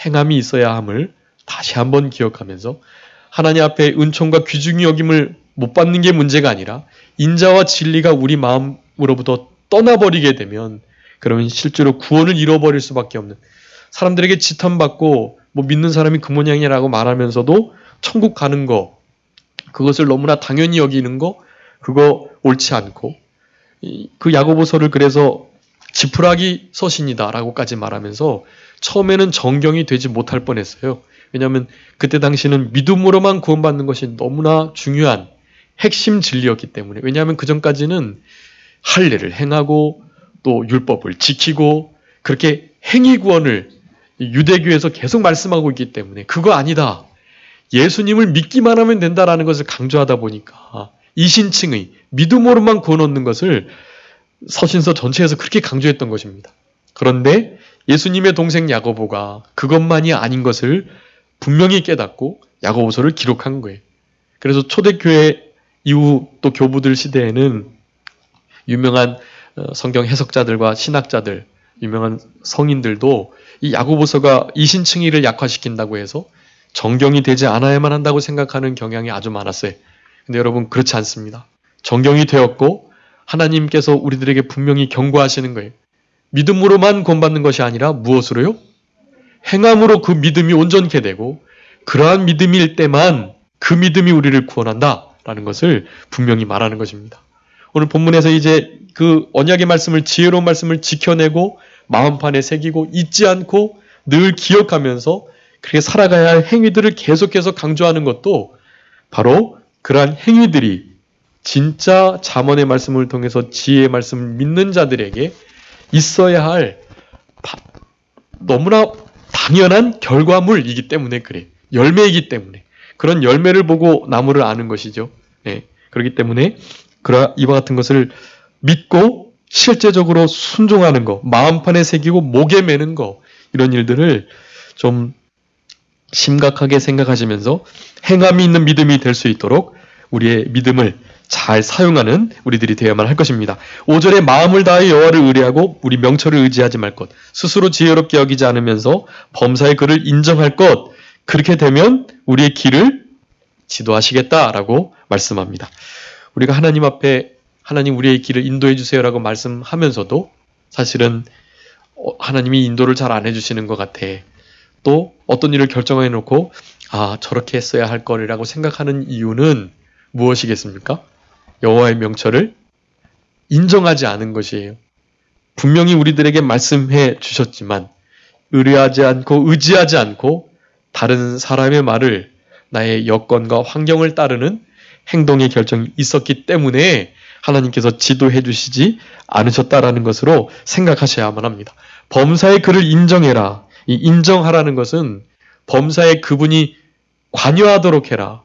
행함이 있어야 함을 다시 한번 기억하면서 하나님 앞에 은총과 귀중히 여김을 못 받는 게 문제가 아니라 인자와 진리가 우리 마음으로부터 떠나버리게 되면 그러면 실제로 구원을 잃어버릴 수밖에 없는 사람들에게 지탄받고 뭐 믿는 사람이 그 모양이라고 말하면서도 천국 가는 거 그것을 너무나 당연히 여기는 거 그거 옳지 않고 그 야고보서를 그래서 지푸라기 서신이다라고까지 말하면서 처음에는 정경이 되지 못할 뻔했어요. 왜냐하면 그때 당시는 믿음으로만 구원받는 것이 너무나 중요한 핵심 진리였기 때문에 왜냐하면 그 전까지는 할례를 행하고 또 율법을 지키고 그렇게 행위 구원을 유대교에서 계속 말씀하고 있기 때문에 그거 아니다. 예수님을 믿기만 하면 된다라는 것을 강조하다 보니까 이신칭의 믿음으로만 구원 얻는 것을 서신서 전체에서 그렇게 강조했던 것입니다. 그런데 예수님의 동생 야고보가 그것만이 아닌 것을 분명히 깨닫고 야고보서를 기록한 거예요. 그래서 초대교회 이후 또 교부들 시대에는 유명한 성경 해석자들과 신학자들, 유명한 성인들도 이 야고보서가 이신칭의를 약화시킨다고 해서 정경이 되지 않아야만 한다고 생각하는 경향이 아주 많았어요. 근데 여러분 그렇지 않습니다. 정경이 되었고 하나님께서 우리들에게 분명히 경고하시는 거예요. 믿음으로만 구원받는 것이 아니라 무엇으로요? 행함으로 그 믿음이 온전케 되고 그러한 믿음일 때만 그 믿음이 우리를 구원한다라는 것을 분명히 말하는 것입니다. 오늘 본문에서 이제 그 언약의 말씀을 지혜로운 말씀을 지켜내고 마음판에 새기고 잊지 않고 늘 기억하면서 그렇게 살아가야 할 행위들을 계속해서 강조하는 것도 바로 그러한 행위들이 진짜 잠언의 말씀을 통해서 지혜의 말씀을 믿는 자들에게 있어야 할 너무나 당연한 결과물이기 때문에 그래. 열매이기 때문에. 그런 열매를 보고 나무를 아는 것이죠. 네. 그렇기 때문에 이와 같은 것을 믿고 실제적으로 순종하는 것, 마음판에 새기고 목에 매는 것 이런 일들을 좀 심각하게 생각하시면서 행함이 있는 믿음이 될 수 있도록 우리의 믿음을 잘 사용하는 우리들이 되어야만 할 것입니다. 5절에 마음을 다해 여호와를 의뢰하고 우리 명철을 의지하지 말 것, 스스로 지혜롭게 여기지 않으면서 범사의 그를 인정할 것, 그렇게 되면 우리의 길을 지도하시겠다라고 말씀합니다. 우리가 하나님 앞에 하나님 우리의 길을 인도해 주세요라고 말씀하면서도 사실은 하나님이 인도를 잘 안 해주시는 것 같아. 또 어떤 일을 결정해 놓고 저렇게 했어야 할 거리라고 생각하는 이유는 무엇이겠습니까? 여호와의 명철을 인정하지 않은 것이에요. 분명히 우리들에게 말씀해 주셨지만 의뢰하지 않고 의지하지 않고 다른 사람의 말을 나의 여건과 환경을 따르는 행동의 결정이 있었기 때문에 하나님께서 지도해 주시지 않으셨다라는 것으로 생각하셔야만 합니다. 범사의 그를 인정해라. 이 인정하라는 것은 범사에 그분이 관여하도록 해라.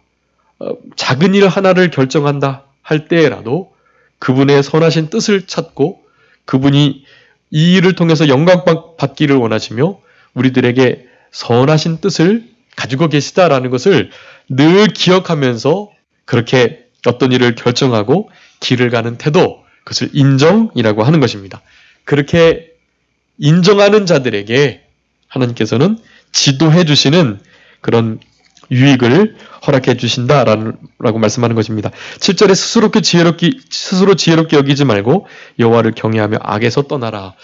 작은 일 하나를 결정한다 할 때라도 그분의 선하신 뜻을 찾고 그분이 이 일을 통해서 영광 받기를 원하시며 우리들에게 선하신 뜻을 가지고 계시다라는 것을 늘 기억하면서 그렇게 어떤 일을 결정하고 길을 가는 태도, 그것을 인정이라고 하는 것입니다. 그렇게 인정하는 자들에게 하나님께서는 지도해 주시는 그런 유익을 허락해 주신다라고 말씀하는 것입니다. 7절에 스스로 지혜롭게 여기지 말고 여호와를 경외하며 악에서 떠나라.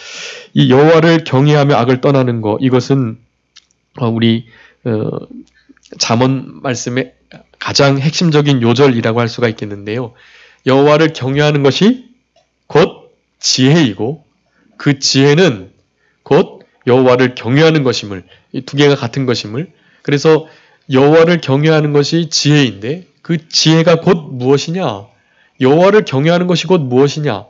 이 여호와를 경외하며 악을 떠나는 것, 이것은 우리 잠언 말씀의 가장 핵심적인 요절이라고 할 수가 있겠는데요. 여호와를 경외하는 것이 곧 지혜이고 그 지혜는 곧 여호와를 경외하는 것임을, 이 두 개가 같은 것임을, 그래서 여호와를 경외하는 것이 지혜인데 그 지혜가 곧 무엇이냐? 여호와를 경외하는 것이 곧 무엇이냐?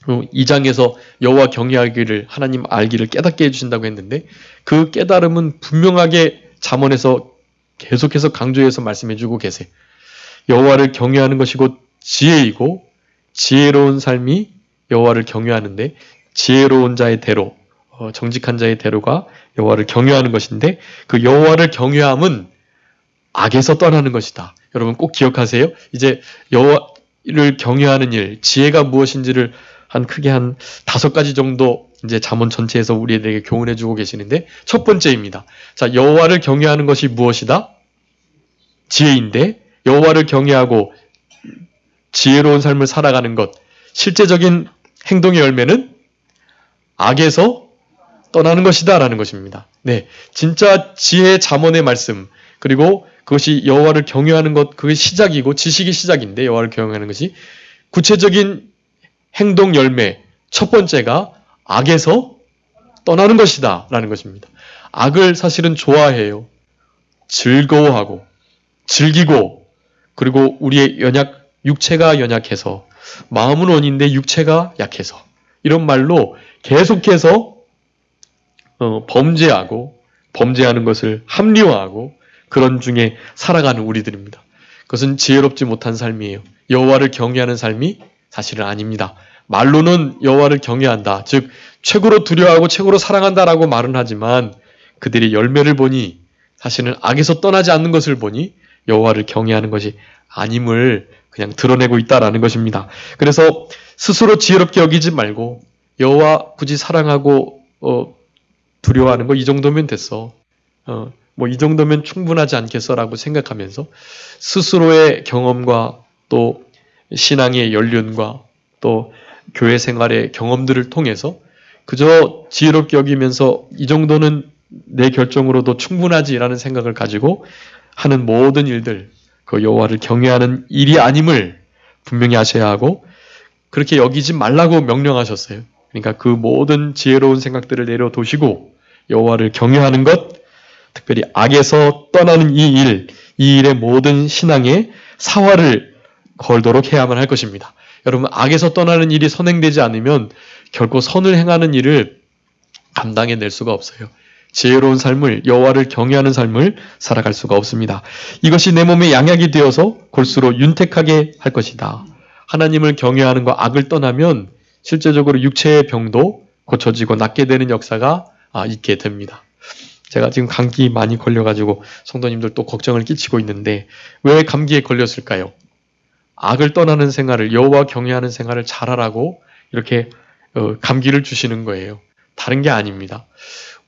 2장에서 여호와 경외하기를 하나님 알기를 깨닫게 해주신다고 했는데 그 깨달음은 분명하게 잠언에서 계속해서 강조해서 말씀해주고 계세요. 여호와를 경외하는 것이 곧 지혜이고 지혜로운 삶이 여호와를 경외하는데 지혜로운 자의 대로, 정직한 자의 대로가 여호와를 경외하는 것인데 그 여호와를 경외함은 악에서 떠나는 것이다. 여러분 꼭 기억하세요. 이제 여호와를 경외하는 일, 지혜가 무엇인지를 크게 한 5가지 정도 이제 잠언 전체에서 우리에게 교훈해 주고 계시는데 첫 번째입니다. 자, 여호와를 경외하는 것이 무엇이다? 지혜인데 여호와를 경외하고 지혜로운 삶을 살아가는 것, 실제적인 행동의 열매는 악에서 떠나는 것이다 라는 것입니다. 네, 진짜 지혜의 잠언의 말씀, 그리고 그것이 여호와를 경외하는 것, 그게 시작이고 지식이 시작인데 여호와를 경외하는 것이 구체적인 행동 열매, 첫 번째가 악에서 떠나는 것이다 라는 것입니다. 악을 사실은 좋아해요. 즐거워하고 즐기고, 그리고 우리의 육체가 연약해서, 마음은 원인데 육체가 약해서, 이런 말로 계속해서 범죄하는 것을 합리화하고 그런 중에 살아가는 우리들입니다. 그것은 지혜롭지 못한 삶이에요. 여호와를 경외하는 삶이 사실은 아닙니다. 말로는 여호와를 경외한다, 즉 최고로 두려워하고 최고로 사랑한다라고 말은 하지만 그들의 열매를 보니 사실은 악에서 떠나지 않는 것을 보니 여호와를 경외하는 것이 아님을 그냥 드러내고 있다라는 것입니다. 그래서 스스로 지혜롭게 여기지 말고 여호와 굳이 사랑하고 두려워하는 거 이 정도면 됐어. 이 정도면 충분하지 않겠어라고 생각하면서 스스로의 경험과 또 신앙의 연륜과 또 교회 생활의 경험들을 통해서 그저 지혜롭게 여기면서 이 정도는 내 결정으로도 충분하지라는 생각을 가지고 하는 모든 일들, 그 여호와를 경외하는 일이 아님을 분명히 아셔야 하고 그렇게 여기지 말라고 명령하셨어요. 그러니까 그 모든 지혜로운 생각들을 내려두시고 여호와를 경외하는 것, 특별히 악에서 떠나는 이 일의 모든 신앙에 사활을 걸도록 해야만 할 것입니다. 여러분, 악에서 떠나는 일이 선행되지 않으면 결코 선을 행하는 일을 감당해낼 수가 없어요. 지혜로운 삶을, 여호와를 경외하는 삶을 살아갈 수가 없습니다. 이것이 내 몸에 양약이 되어서 골수로 윤택하게 할 것이다. 하나님을 경외하는 거, 악을 떠나면 실제적으로 육체의 병도 고쳐지고 낫게 되는 역사가 있게 됩니다. 제가 지금 감기 많이 걸려가지고 성도님들 또 걱정을 끼치고 있는데 왜 감기에 걸렸을까요? 악을 떠나는 생활을, 여호와 경외하는 생활을 잘하라고 이렇게 감기를 주시는 거예요. 다른 게 아닙니다.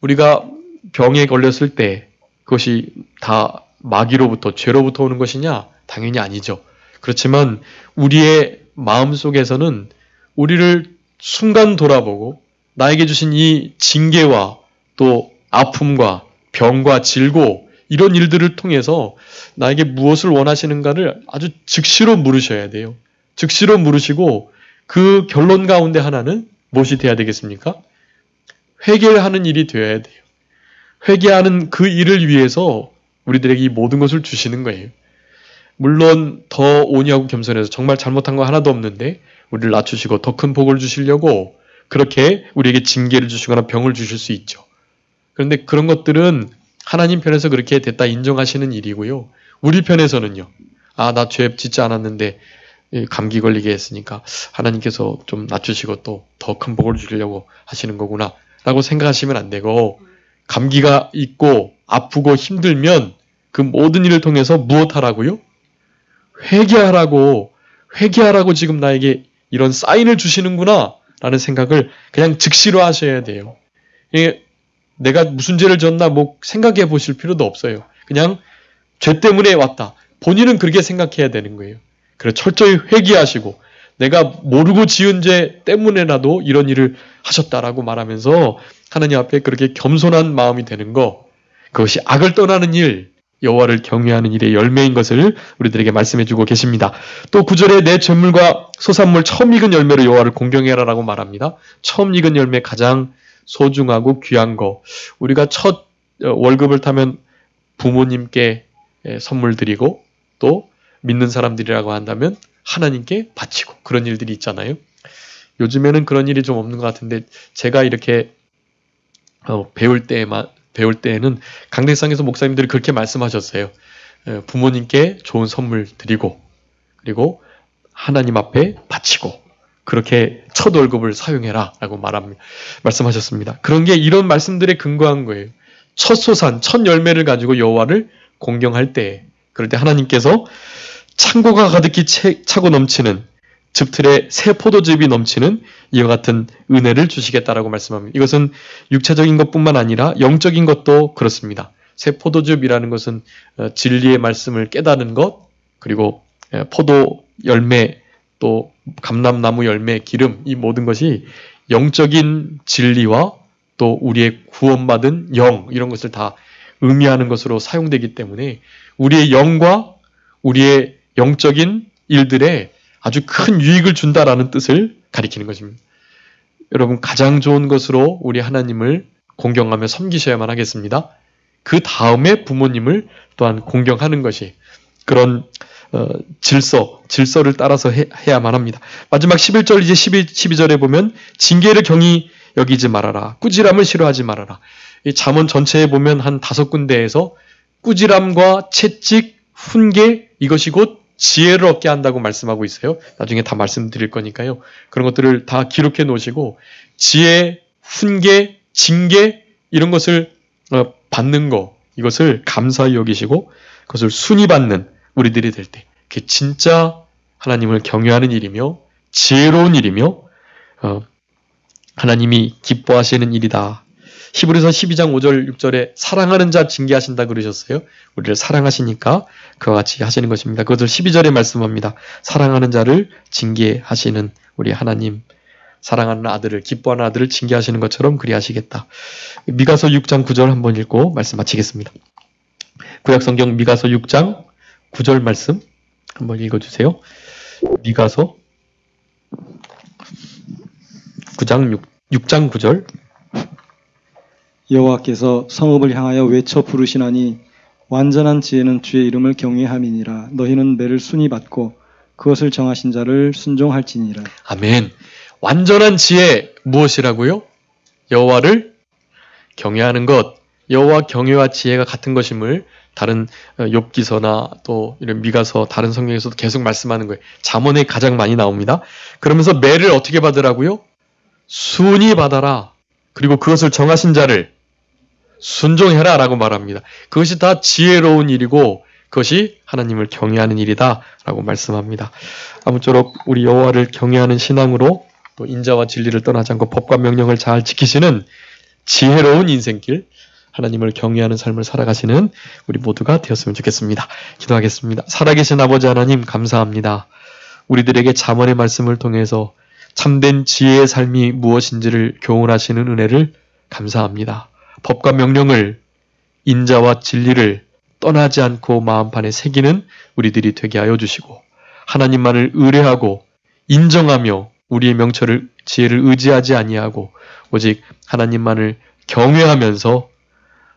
우리가 병에 걸렸을 때 그것이 다 마귀로부터, 죄로부터 오는 것이냐? 당연히 아니죠. 그렇지만 우리의 마음속에서는 우리를 순간 돌아보고 나에게 주신 이 징계와 또 아픔과 병과 질고 이런 일들을 통해서 나에게 무엇을 원하시는가를 아주 즉시로 물으셔야 돼요. 즉시로 물으시고 그 결론 가운데 하나는 무엇이 돼야 되겠습니까? 회개하는 일이 되어야 돼요. 회개하는 그 일을 위해서 우리들에게 이 모든 것을 주시는 거예요. 물론 더 온유하고 겸손해서 정말 잘못한 거 하나도 없는데 우리를 낮추시고 더 큰 복을 주시려고 그렇게 우리에게 징계를 주시거나 병을 주실 수 있죠. 그런데 그런 것들은 하나님 편에서 그렇게 됐다 인정하시는 일이고요. 우리 편에서는요. 아, 나 죄 짓지 않았는데 감기 걸리게 했으니까 하나님께서 좀 낮추시고 또 더 큰 복을 주시려고 하시는 거구나 라고 생각하시면 안 되고, 감기가 있고 아프고 힘들면 그 모든 일을 통해서 무엇하라고요? 회개하라고 지금 나에게 이런 사인을 주시는구나 라는 생각을 그냥 즉시로 하셔야 돼요. 내가 무슨 죄를 졌나 뭐 생각해 보실 필요도 없어요. 그냥 죄 때문에 왔다. 본인은 그렇게 생각해야 되는 거예요. 그래 철저히 회개하시고 내가 모르고 지은 죄 때문에라도 이런 일을 하셨다라고 말하면서 하나님 앞에 그렇게 겸손한 마음이 되는 거, 그것이 악을 떠나는 일, 여호와를 경외하는 일의 열매인 것을 우리들에게 말씀해 주고 계십니다. 또 9절에 내 전물과 소산물 처음 익은 열매로 여호와를 공경해라라고 말합니다. 처음 익은 열매 가장 소중하고 귀한 거. 우리가 첫 월급을 타면 부모님께 선물 드리고 또 믿는 사람들이라고 한다면 하나님께 바치고 그런 일들이 있잖아요. 요즘에는 그런 일이 좀 없는 것 같은데 제가 이렇게 배울 때에는 강대상에서 목사님들이 그렇게 말씀하셨어요. 부모님께 좋은 선물 드리고 그리고 하나님 앞에 바치고 그렇게 첫 월급을 사용해라 라고 말씀하셨습니다. 그런 게 이런 말씀들에 근거한 거예요. 첫 소산, 첫 열매를 가지고 여호와를 공경할 때, 그럴 때 하나님께서 창고가 가득히 차고 넘치는 즙틀에 새 포도즙이 넘치는 이와 같은 은혜를 주시겠다라고 말씀합니다. 이것은 육체적인 것뿐만 아니라 영적인 것도 그렇습니다. 새 포도즙이라는 것은 진리의 말씀을 깨닫는 것, 그리고 포도 열매, 또 감람나무 열매, 기름, 이 모든 것이 영적인 진리와 또 우리의 구원받은 영, 이런 것을 다 의미하는 것으로 사용되기 때문에 우리의 영과 우리의 영적인 일들에 아주 큰 유익을 준다라는 뜻을 가리키는 것입니다. 여러분, 가장 좋은 것으로 우리 하나님을 공경하며 섬기셔야만 하겠습니다. 그 다음에 부모님을 또한 공경하는 것이 그런 질서를 따라서 해야만 합니다. 마지막 11절 이제 12절에 보면 징계를 경히 여기지 말아라. 꾸지람을 싫어하지 말아라. 이 잠언 전체에 보면 한 5군데에서 꾸지람과 채찍, 훈계, 이것이 곧 지혜를 얻게 한다고 말씀하고 있어요. 나중에 다 말씀드릴 거니까요. 그런 것들을 다 기록해 놓으시고 지혜, 훈계, 징계 이런 것을 받는 거, 이것을 감사히 여기시고 그것을 순히 받는 우리들이 될 때 그게 진짜 하나님을 경외하는 일이며 지혜로운 일이며 하나님이 기뻐하시는 일이다. 히브리서 12장 5절 6절에 사랑하는 자 징계하신다 그러셨어요. 우리를 사랑하시니까 그와 같이 하시는 것입니다. 그것을 12절에 말씀합니다. 사랑하는 자를 징계하시는 우리 하나님, 사랑하는 아들을, 기뻐하는 아들을 징계하시는 것처럼 그리하시겠다. 미가서 6장 9절 한번 읽고 말씀 마치겠습니다. 구약성경 미가서 6장 9절 말씀 한번 읽어주세요. 미가서 6장 9절 여호와께서 성읍을 향하여 외쳐 부르시나니 완전한 지혜는 주의 이름을 경외함이니라. 너희는 매를 순히 받고 그것을 정하신 자를 순종할지니라. 아멘. 완전한 지혜 무엇이라고요? 여호와를 경외하는 것. 여호와 경외와 지혜가 같은 것임을 다른 욥기서나 또 이런 미가서 다른 성경에서도 계속 말씀하는 거예요. 잠언에 가장 많이 나옵니다. 그러면서 매를 어떻게 받으라고요? 순히 받아라. 그리고 그것을 정하신 자를 순종해라 라고 말합니다. 그것이 다 지혜로운 일이고 그것이 하나님을 경외하는 일이다라고 말씀합니다. 아무쪼록 우리 여호와를 경외하는 신앙으로 또 인자와 진리를 떠나지 않고 법과 명령을 잘 지키시는 지혜로운 인생길, 하나님을 경외하는 삶을 살아가시는 우리 모두가 되었으면 좋겠습니다. 기도하겠습니다. 살아계신 아버지 하나님 감사합니다. 우리들에게 잠언의 말씀을 통해서 참된 지혜의 삶이 무엇인지를 교훈하시는 은혜를 감사합니다. 법과 명령을, 인자와 진리를 떠나지 않고 마음판에 새기는 우리들이 되게 하여 주시고, 하나님만을 의뢰하고 인정하며 우리의 명철을, 지혜를 의지하지 아니하고 오직 하나님만을 경외하면서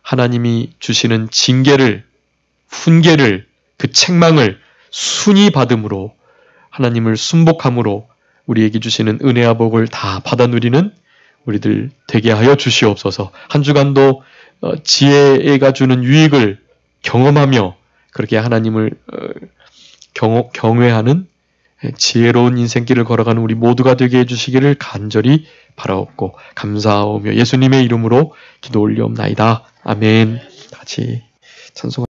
하나님이 주시는 징계를, 훈계를, 그 책망을 순히 받음으로, 하나님을 순복함으로 우리에게 주시는 은혜와 복을 다 받아 누리는 우리들 되게 하여 주시옵소서. 한 주간도 지혜가 주는 유익을 경험하며 그렇게 하나님을 경외하는 지혜로운 인생길을 걸어가는 우리 모두가 되게 해주시기를 간절히 바라옵고 감사하오며 예수님의 이름으로 기도 올리옵나이다. 아멘. 같이 찬송.